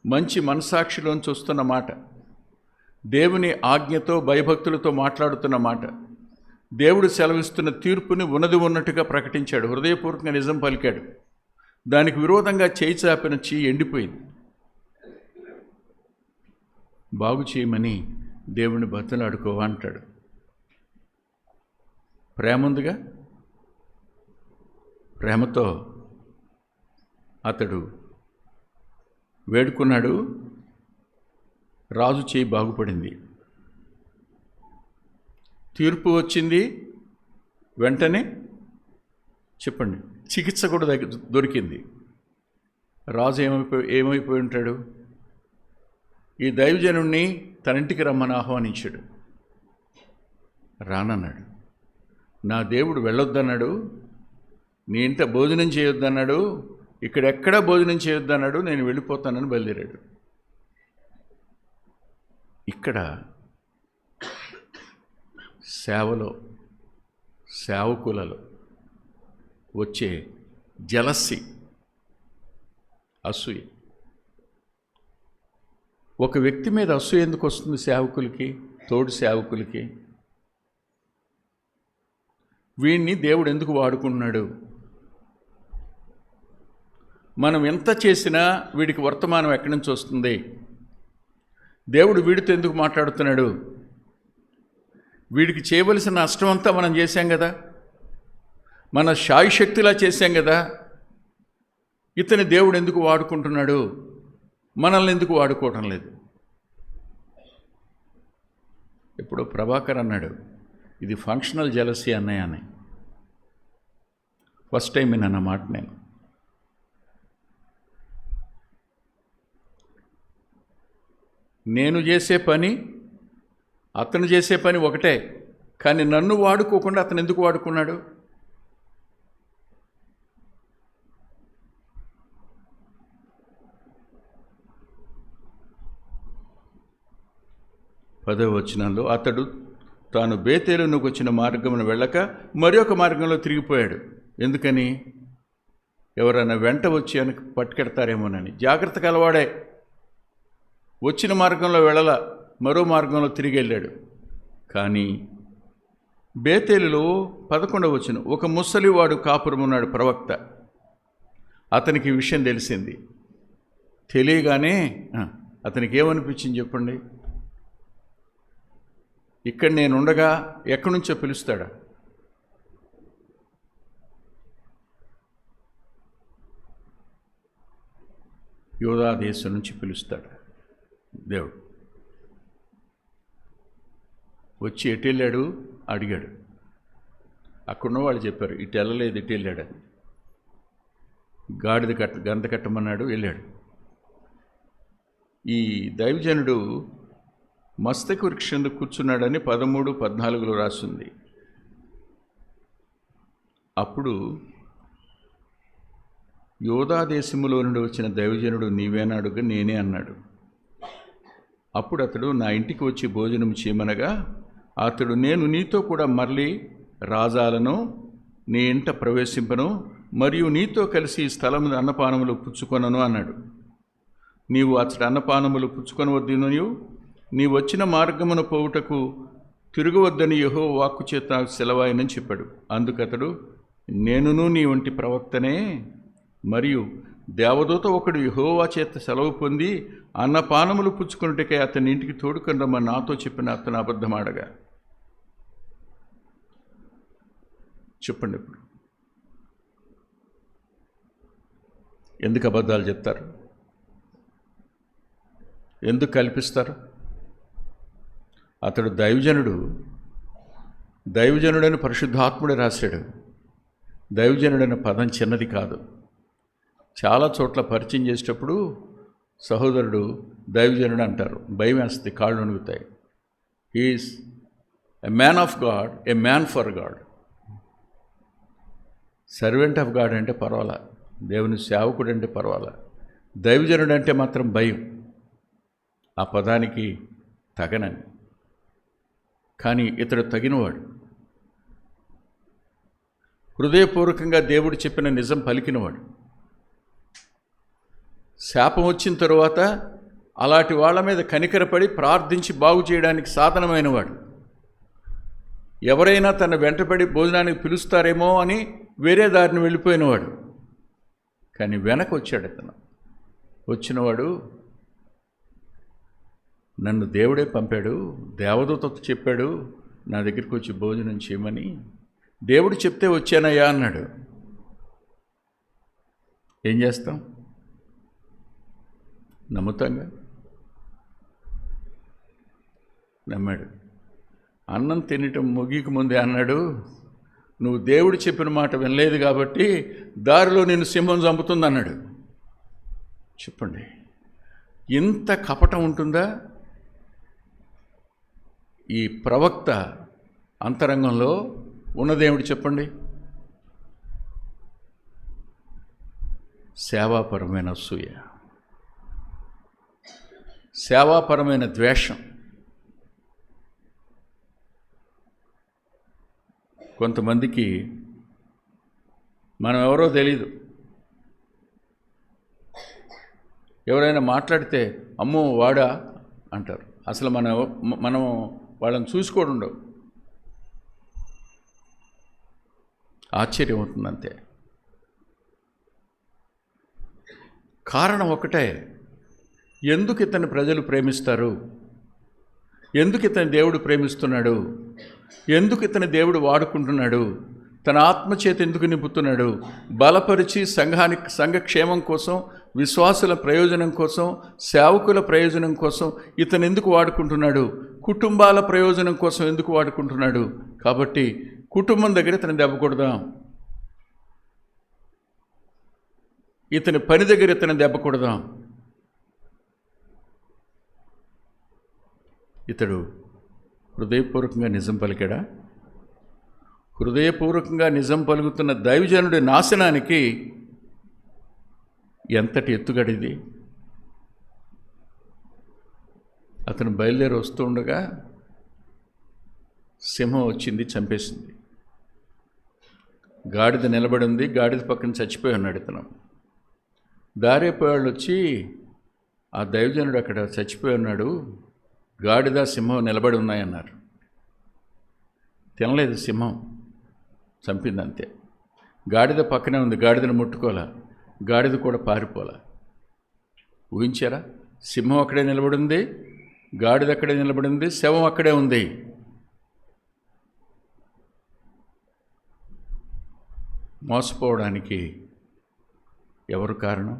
మంచి మనసాక్షిలోంచి వస్తున్న మాట, దేవుని ఆజ్ఞతో భయభక్తులతో మాట్లాడుతున్న మాట, దేవుడు సెలవిస్తున్న తీర్పుని ఉన్నది ఉన్నట్టుగా ప్రకటించాడు, హృదయపూర్వకంగా నిజం పలికాడు. దానికి విరోధంగా చేయి చాపిన చెయ్యి ఎండిపోయింది. బాగు చేయమని దేవుని బతిలాడుకోవా అంటాడు. ప్రేమ ఉందిగా, ప్రేమతో అతడు వేడుకున్నాడు. రాజు చేయి బాగుపడింది. తీర్పు వచ్చింది, వెంటనే చెప్పండి, చికిత్స కూడా దొరికింది. రాజు ఏమైపోయి ఉంటాడు? ఈ దైవజనుణ్ణి తన ఇంటికి రమ్మని ఆహ్వానించాడు. రానన్నాడు. నా దేవుడు వెళ్ళొద్దన్నాడు, నీ ఇంట భోజనం చేయొద్దన్నాడు, ఇక్కడెక్కడా భోజనం చేయొద్దన్నాడు, నేను వెళ్ళిపోతానని బయలుదేరాడు. ఇక్కడ సేవలో సేవకులలో వచ్చే జలస్సి, అసూయ. ఒక వ్యక్తి మీద అసూయ ఎందుకు వస్తుంది సేవకులకి, తోడు సేవకులకి? వీడిని దేవుడు ఎందుకు వాడుకుంటున్నాడు? మనం ఎంత చేసినా వీడికి వర్తమానం ఎక్కడి నుంచి వస్తుంది? దేవుడు వీడితో ఎందుకు మాట్లాడుతున్నాడు? వీడికి చేయవలసిన నష్టం అంతా మనం చేశాం కదా, మన శాయశక్తిలా చేశాం కదా. ఇతని దేవుడు ఎందుకు వాడుకుంటున్నాడు, మనల్ని ఎందుకు వాడుకోవటం లేదు? ఇప్పుడు ప్రభాకర్ అన్నాడు, ఇది ఫంక్షనల్ జెలసీ అన్నయ్య అని. ఫస్ట్ టైం విన్న మాట నేను. నేను చేసే పని, అతను చేసే పని ఒకటే, కానీ నన్ను వాడుకోకుండా అతను ఎందుకు వాడుకున్నాడు? పదవ వచనంలో, అతడు తాను బేతేలునకు వచ్చిన మార్గమును వెళ్ళక మరి ఒక మార్గంలో తిరిగిపోయాడు. ఎందుకని? ఎవరైనా వెంట వచ్చి అని పట్టుకెడతారేమోనని. జాగ్రత్త కలవాడే. వచ్చిన మార్గంలో వెళ్ళల, మరో మార్గంలో తిరిగి వెళ్ళాడు. కానీ బేతేలులో 11వ వచనం, ఒక ముసలివాడు కాపురం ఉన్నాడు, ప్రవక్త. అతనికి ఈ విషయం తెలిసింది. తెలియగానే అతనికి ఏమనిపించింది చెప్పండి? ఇక్కడ నేనుండగా ఎక్కడి నుంచో పిలుస్తాడా? యోధా దేశం నుంచి పిలుస్తాడు దేవుడు. వచ్చి ఎటు వెళ్ళాడు అడిగాడు. అక్కడున్న వాళ్ళు చెప్పారు, ఇటు వెళ్ళలేదు, ఇటు వెళ్ళాడని. గాడిద గంత కట్టమన్నాడు, వెళ్ళాడు. ఈ దైవజనుడు మస్తక వృక్షంలో కూర్చున్నాడని 13-14 రాసింది. అప్పుడు యోధా దేశములో నుండి వచ్చిన దైవజనుడు నీవేనాడుగా నేనే అన్నాడు. అప్పుడు అతడు నా ఇంటికి వచ్చి భోజనం చేయమనగా అతడు, నేను నీతో కూడా మరలి రాజాలను నీ ఇంట ప్రవేశింపను, మరియు నీతో కలిసి ఈ స్థలం అన్నపానములు పుచ్చుకొనను అన్నాడు. నీవు అతడు అన్నపానములు పుచ్చుకొనవద్దునయు, నీ వచ్చిన మార్గమును పోవుటకు తిరగవద్దని యెహోవా వాక్కు చేత సెలవాయనని చెప్పాడు. అందుకతడు, నేనును నీ వంటి ప్రవక్తనే, మరియు దేవదూత ఒకడు యెహోవా చేత సెలవు పొంది అన్నపానములు పుచ్చుకున్నట్టుకై అతని ఇంటికి తోడుకొని రమ్మని నాతో చెప్పిన అతను అబద్ధమాడగా. చెప్పండి, ఇప్పుడు ఎందుకు అబద్ధాలు చెప్తారు? ఎందుకు కల్పిస్తారు? అతడు దైవజనుడని పరిశుద్ధాత్ముడే రాశాడు. దైవజనుడైన పదం చిన్నది కాదు. చాలా చోట్ల పరిచయం చేసేటప్పుడు సహోదరుడు దైవజనుడు అంటారు, భయం వేస్తుంది, కాళ్ళు వణుకుతాయి. He's a man of God, a man for God. Servant of God అంటే పర్వాలా, దేవుని సేవకుడు అంటే పర్వాలా. దైవజనుడు అంటే మాత్రం భయం, ఆ పదానికి తగనని. కానీ ఇతడు తగినవాడు. హృదయపూర్వకంగా దేవుడు చెప్పిన నిజం పలికినవాడు. శాపం వచ్చిన తరువాత అలాంటి వాళ్ళ మీద కనికరపడి ప్రార్థించి బాగు చేయడానికి సాధనమైనవాడు. ఎవరైనా తన వెంటపడి భోజనానికి పిలుస్తారేమో అని వేరే దారిని వెళ్ళిపోయినవాడు. కానీ వెనక వచ్చాడు అతను. వచ్చినవాడు, నన్ను దేవుడే పంపాడు, దేవదూతతో చెప్పాడు నా దగ్గరికి వచ్చి భోజనం చేయమని. దేవుడు చెప్తే వచ్చానయ్యా అన్నాడు. ఏం చేస్తాం? నమ్ముతాంగా. నమ్మాడు. అన్నం తినటం ముగికి ముందే అన్నాడు, నువ్వు దేవుడు చెప్పిన మాట వినలేదు కాబట్టి దారిలో నిన్ను సింహం చంపుతుంది అన్నాడు. చెప్పండి, ఇంత కపటం ఉంటుందా ఈ ప్రవక్త అంతరంగంలో ఉన్నదేమిటి చెప్పండి? సేవాపరమైన అసూయ, సేవాపరమైన ద్వేషం. కొంతమందికి మనం ఎవరో తెలీదు, ఎవరైనా మాట్లాడితే అమ్మో వాడా అంటారు. అసలు మనం వాళ్ళని చూసుకోవడం ఉండవు, ఆశ్చర్యం అవుతుంది అంతే. కారణం ఒకటే, ఎందుకు ఇతన్ని ప్రజలు ప్రేమిస్తారు, ఎందుకు ఇతని దేవుడు ప్రేమిస్తున్నాడు, ఎందుకు ఇతని దేవుడు వాడుకుంటున్నాడు, తన ఆత్మచేత ఎందుకు నింపుతున్నాడు, బలపరిచి సంఘక్షేమం కోసం, విశ్వాసుల ప్రయోజనం కోసం, సేవకుల ప్రయోజనం కోసం ఇతను ఎందుకు వాడుకుంటున్నాడు, కుటుంబాల ప్రయోజనం కోసం ఎందుకు వాడుకుంటున్నాడు. కాబట్టి కుటుంబం దగ్గర ఇతను దెబ్బ కొడదాం, ఇతని పని దగ్గర ఇతని దెబ్బ కొడదాం. ఇతడు హృదయపూర్వకంగా నిజం పలికాడా? హృదయపూర్వకంగా నిజం పలుకుతున్న దైవజనుడి నాశనానికి ఎంతటి ఎత్తుగడిది. అతను బయలుదేరి వస్తూ ఉండగా సింహం వచ్చింది, చంపేసింది. గాడిద నిలబడి ఉంది, గాడిద పక్కన చచ్చిపోయి ఉన్నాడు ఇతను. దారేపోయాళ్ళు వచ్చి ఆ దైవజనుడు అక్కడ చచ్చిపోయి ఉన్నాడు, గాడిద సింహం నిలబడి ఉన్నాయన్నారు. తినలేదు సింహం, చంపిందంతే. గాడిద పక్కనే ఉంది, గాడిదను ముట్టుకోలే, గాడిద కూడా పారిపోలే. ఊహించారా? సింహం అక్కడే నిలబడింది, గాడిద అక్కడే నిలబడింది, శవం అక్కడే ఉంది. మోసపోవడానికి ఎవరు కారణం?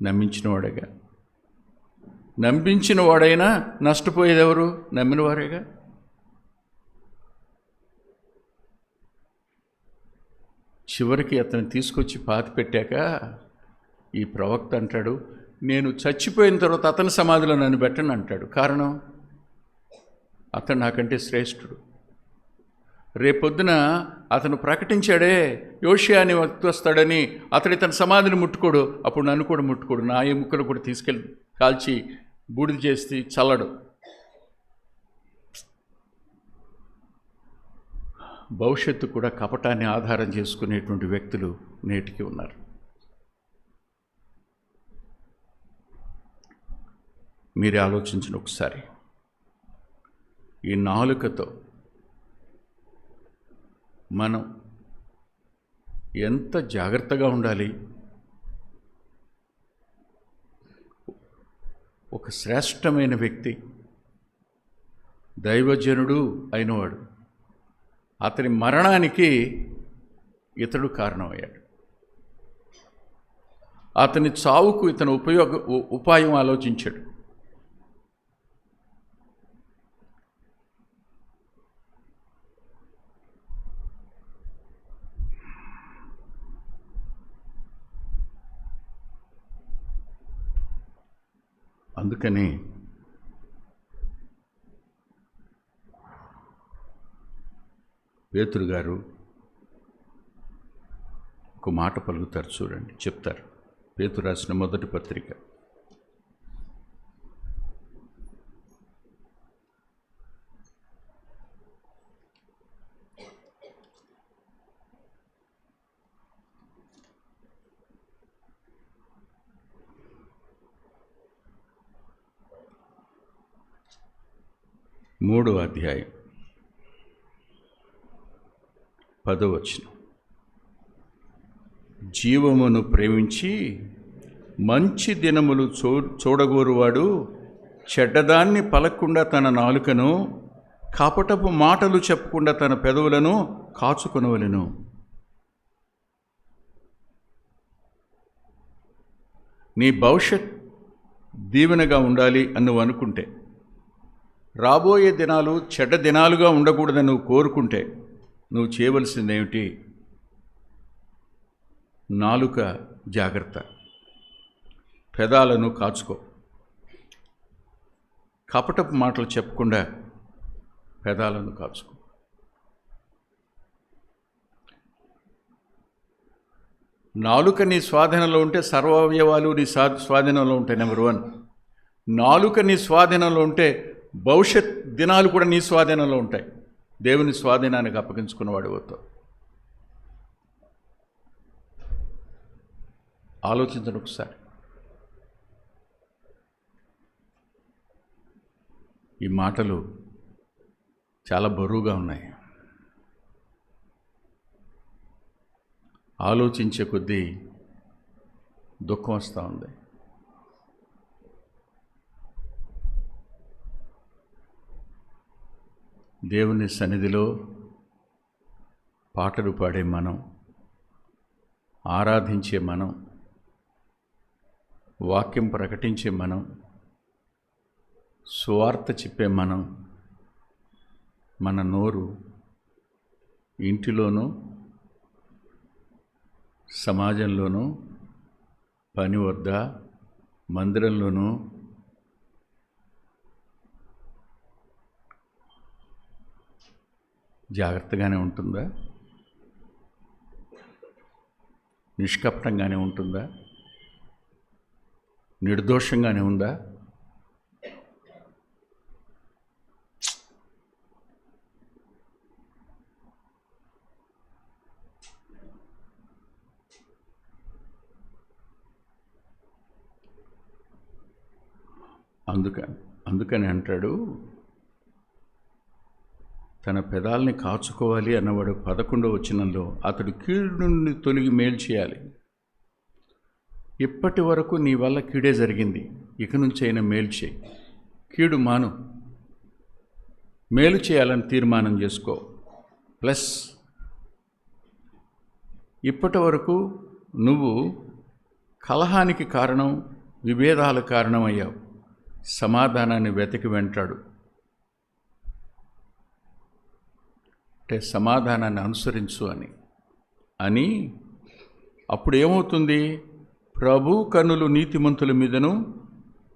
నమ్మించినవాడేగా. నమ్మించిన వాడైనా నష్టపోయేది ఎవరు? నమ్మిన వారేగా. చివరికి అతను తీసుకొచ్చి పాతి పెట్టాక ఈ ప్రవక్త అంటాడు, నేను చచ్చిపోయిన తర్వాత అతని సమాధిలో నన్ను పెట్టను అంటాడు. కారణం, అతను నాకంటే శ్రేష్ఠుడు. రేపొద్దున అతను ప్రకటించాడే యోషియా అనే వ్యక్తి వస్తాడని, అతడు తన సమాధిని ముట్టుకోడు, అప్పుడు నన్ను కూడా ముట్టుకోడు, నా ఎముకలు కూడా తీసుకెళ్ళి కాల్చి బూడిద చేసి చల్లడు. భవిష్యత్తు కూడా కపటాన్ని ఆధారం చేసుకునేటువంటి వ్యక్తులు నేటికి ఉన్నారు. మీరే ఆలోచించిన ఒకసారి, ఈ నాలుకతో మనం ఎంత జాగ్రత్తగా ఉండాలి. ఒక శ్రేష్టమైన వ్యక్తి, దైవజనుడు అయినవాడు, అతని మరణానికి ఇతడు కారణమయ్యాడు. అతని చావుకు ఇతను ఉపాయం ఆలోచించాడు. అందుకని పేతురు గారు ఒక మాట పలుకుతారు, చూడండి, చెప్తారు. పేతురు రాసిన మొదటి పత్రిక 3వ అధ్యాయం 10వ వచనం. జీవమును ప్రేమించి మంచి దినములు చూడగోరువాడు చెడ్డదాన్ని పలకకుండా తన నాలుకను, కపటపు మాటలు చెప్పకుండా తన పెదవులను కాచుకొనవలెను. నీ భవిష్యత్ దీవెనగా ఉండాలి అని నువ్వు అనుకుంటే, రాబోయే దినాలు చెడ్డ దినాలుగా ఉండకూడదని నువ్వు కోరుకుంటే నువ్వు చేయవలసిందేమిటి? నాలుక జాగ్రత్త, పెదాలను కాచుకో. కపటపు మాటలు చెప్పకుండా పెదాలను కాచుకో. నాలుక నీ స్వాధీనంలో ఉంటే సర్వావయవాలు నీ స్వాధీనంలో ఉంటాయి. నెంబర్ 1. నాలుక నీ స్వాధీనంలో ఉంటే భవిష్యత్ దినాలు కూడా నీ స్వాధీనంలో ఉంటాయి. దేవుని స్వాధీనానికి అప్పగించుకున్నవాడు అవుతావు. ఆలోచించండి ఒకసారి. ఈ మాటలు చాలా బరువుగా ఉన్నాయి. ఆలోచించే కొద్దీ దుఃఖం వస్తూ ఉంది. దేవుని సన్నిధిలో పాటలు పాడే మనం, ఆరాధించే మనం, వాక్యం ప్రకటించే మనం, సువార్త చెప్పే మనం, మన నోరు ఇంటిలోనూ సమాజంలోనూ పని వద్ద మందిరంలోనూ జాగ్రత్తగానే ఉంటుందా? నిష్కపటంగానే ఉంటుందా? నిర్దోషంగానే ఉందా? అందుకని అంటాడు, తన పెదాలని కాచుకోవాలి అన్నవాడు 11వ వచనంలో అతడు కీడు నుండి తొలగి మేలు చేయాలి. ఇప్పటి వరకు నీ వల్ల కీడే జరిగింది, ఇక నుంచి అయినా మేలు చేయి. కీడు మాను, మేలు చేయాలని తీర్మానం చేసుకో. ప్లస్ ఇప్పటి వరకు నువ్వు కలహానికి కారణం, విభేదాల కారణమయ్యావు. సమాధానాన్ని వెతికి వెంటాడు. అంటే సమాధానాన్ని అనుసరించు అని అప్పుడు ఏమవుతుంది? ప్రభు కన్నులు నీతిమంతుల మీదను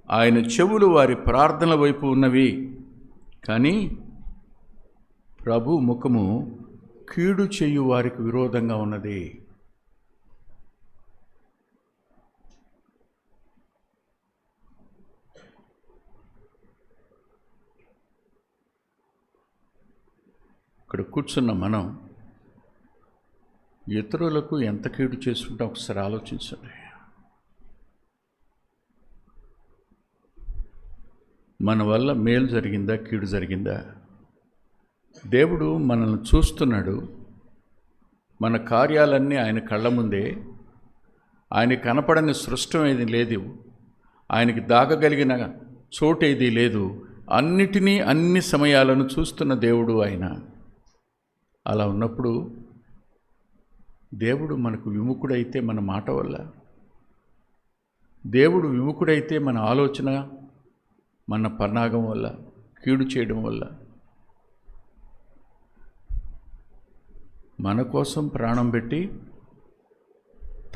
ఆయన చెవులు వారి ప్రార్థనల వైపు ఉన్నవి, కానీ ప్రభు ముఖము కీడు చేయు వారికి విరోధంగా ఉన్నది. ఇక్కడ కూర్చున్న మనం ఇతరులకు ఎంత కీడు చేసుకుంటాం ఒకసారి ఆలోచించండి. మన వల్ల మేలు జరిగిందా, కీడు జరిగిందా? దేవుడు మనల్ని చూస్తున్నాడు. మన కార్యాలన్నీ ఆయన కళ్ళ ముందే. ఆయన కనపడని సృష్టం ఏది లేదు, ఆయనకి దాగగలిగిన చోటు ఏది లేదు. అన్నిటినీ, అన్ని సమయాలను చూస్తున్న దేవుడు ఆయన. అలా ఉన్నప్పుడు దేవుడు మనకు విముఖుడైతే మన మాట వల్ల, దేవుడు విముఖుడైతే మన ఆలోచన, మన పన్నాగం వల్ల, కీడు చేయడం వల్ల, మన కోసం ప్రాణం పెట్టి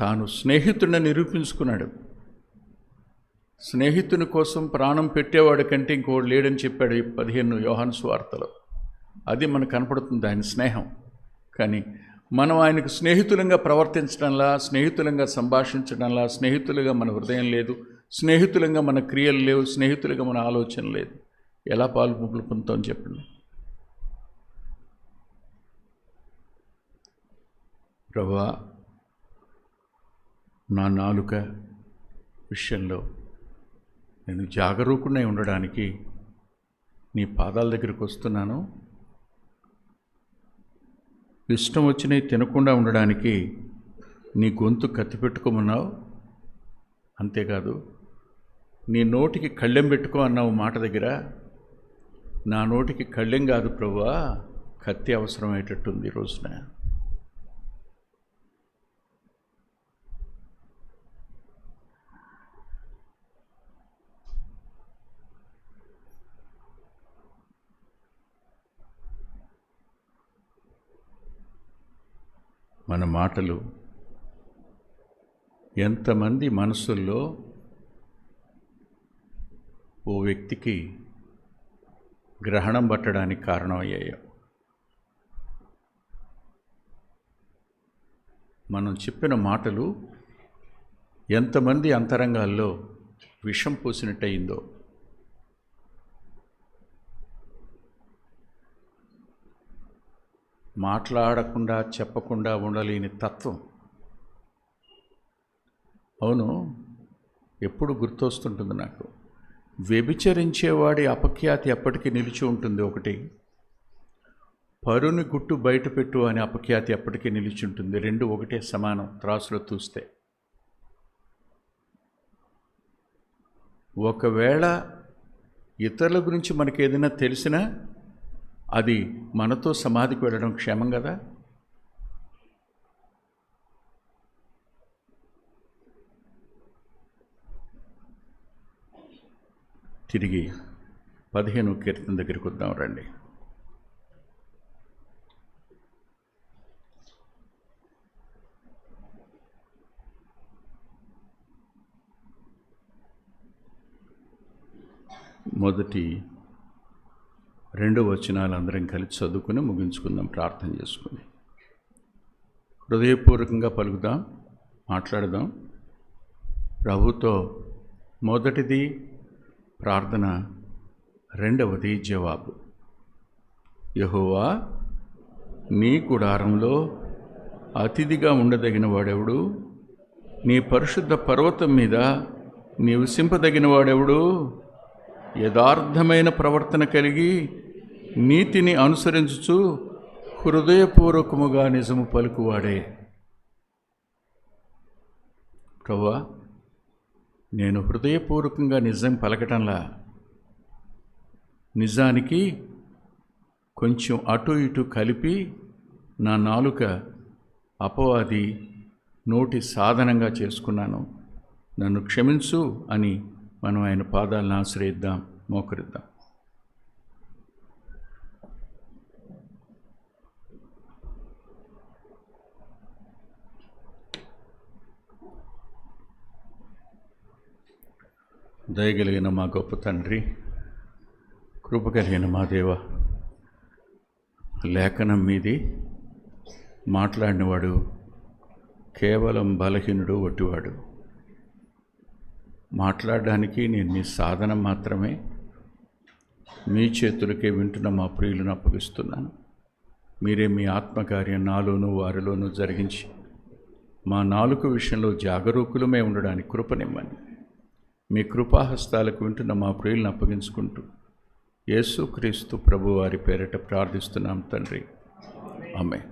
తాను స్నేహితుడిని నిరూపించుకున్నాడు. స్నేహితుని కోసం ప్రాణం పెట్టేవాడి కంటే ఇంకోడు లేడని చెప్పాడు 15 యోహాను సువార్తలో. అది మనకు కనపడుతుంది ఆయన స్నేహం. కానీ మనం ఆయనకు స్నేహితులంగా ప్రవర్తించడంలా, స్నేహితులంగా సంభాషించడంలా, స్నేహితులుగా మన హృదయం లేదు, స్నేహితులంగా మన క్రియలు లేవు, స్నేహితులుగా మన ఆలోచన లేదు. ఎలా పాలు పువ్వులు పొందుతామని చెప్పండి. ప్రభువా, నా నాలుక విషయంలో నేను జాగరూకుడై ఉండడానికి నీ పాదాల దగ్గరికి వస్తున్నాను. ఇష్టం వచ్చినవి తినకుండా ఉండడానికి నీ గొంతు కత్తి పెట్టుకోమన్నావు. అంతేకాదు, నీ నోటికి కళ్ళెం పెట్టుకో అన్నావు మాట దగ్గర. నా నోటికి కళ్ళెం కాదు ప్రభువా, కత్తి అవసరమయ్యేటట్టుంది ఈ రోజున. మన మాటలు ఎంతమంది మనసుల్లో ఓ వ్యక్తికి గ్రహణం పట్టడానికి కారణమయ్యాయో. మనం చెప్పిన మాటలు ఎంతమంది అంతరంగాల్లో విషం పోసినట్టయిందో. మాట్లాడకుండా చెప్పకుండా ఉండలేని తత్వం. అవును, ఎప్పుడు గుర్తొస్తుంటుంది నాకు, వ్యభిచరించేవాడి అపఖ్యాతి ఎప్పటికీ నిలిచి ఉంటుంది ఒకటి, పరుని గుట్టు బయటపెట్టు అనే అపఖ్యాతి ఎప్పటికీ నిలిచి ఉంటుంది. రెండు ఒకటే సమానం త్రాసులో చూస్తే. ఒకవేళ ఇతరుల గురించి మనకి ఏదైనా తెలిసినా అది మనతో సమాధికి వెళ్ళడం క్షేమం కదా. తిరిగి 15వ కీర్తన దగ్గరికి వద్దాం రండి. మొదటి 2 వచనాలు అందరం కలిసి చదువుకుని ముగించుకుందాం, ప్రార్థన చేసుకుని. హృదయపూర్వకంగా పలుకుదాం, మాట్లాడదాం. ప్రభుతో మొదటిది ప్రార్థన, రెండవది జవాబు. యెహోవా, నీ గుడారంలో అతిథిగా ఉండదగిన వాడెవడు? నీ పరిశుద్ధ పర్వతం మీద నివసింపదగిన వాడెవడు? యథార్థమైన ప్రవర్తన కలిగి నీతిని అనుసరించుచు హృదయపూర్వకముగా నిజము పలుకువాడే. ప్రభువా, నేను హృదయపూర్వకంగా నిజం పలకటంలా, నిజానికి కొంచెం అటు ఇటు కలిపి నా నాలుక అపవాది నోటి సాధనంగా చేసుకున్నాను, నన్ను క్షమించు అని మనం ఆయన పాదాలను ఆశ్రయిద్దాం, మోకరిద్దాం. దయగలిగిన మా గొప్ప తండ్రి, కృప కలిగిన మా దేవ, లేఖనం మీది మాట్లాడినవాడు కేవలం బలహీనుడు, వట్టివాడు. మాట్లాడడానికి నేను మీ సాధనం మాత్రమే. మీ చేతులకే వింటున్న మా ప్రియులను అప్పగిస్తున్నాను. మీరే మీ ఆత్మకార్యం నాలోనూ వారిలోనూ జరిగించి మా నాలుక విషయంలో జాగరూకులమే ఉండడానికి కృపనివ్వండి. మీ కృపాహస్తాలకు వింటున్న మా ప్రియులను అప్పగించుకుంటూ యేసుక్రీస్తు ప్రభువారి పేరిట ప్రార్థిస్తున్నాం తండ్రి, ఆమేన్.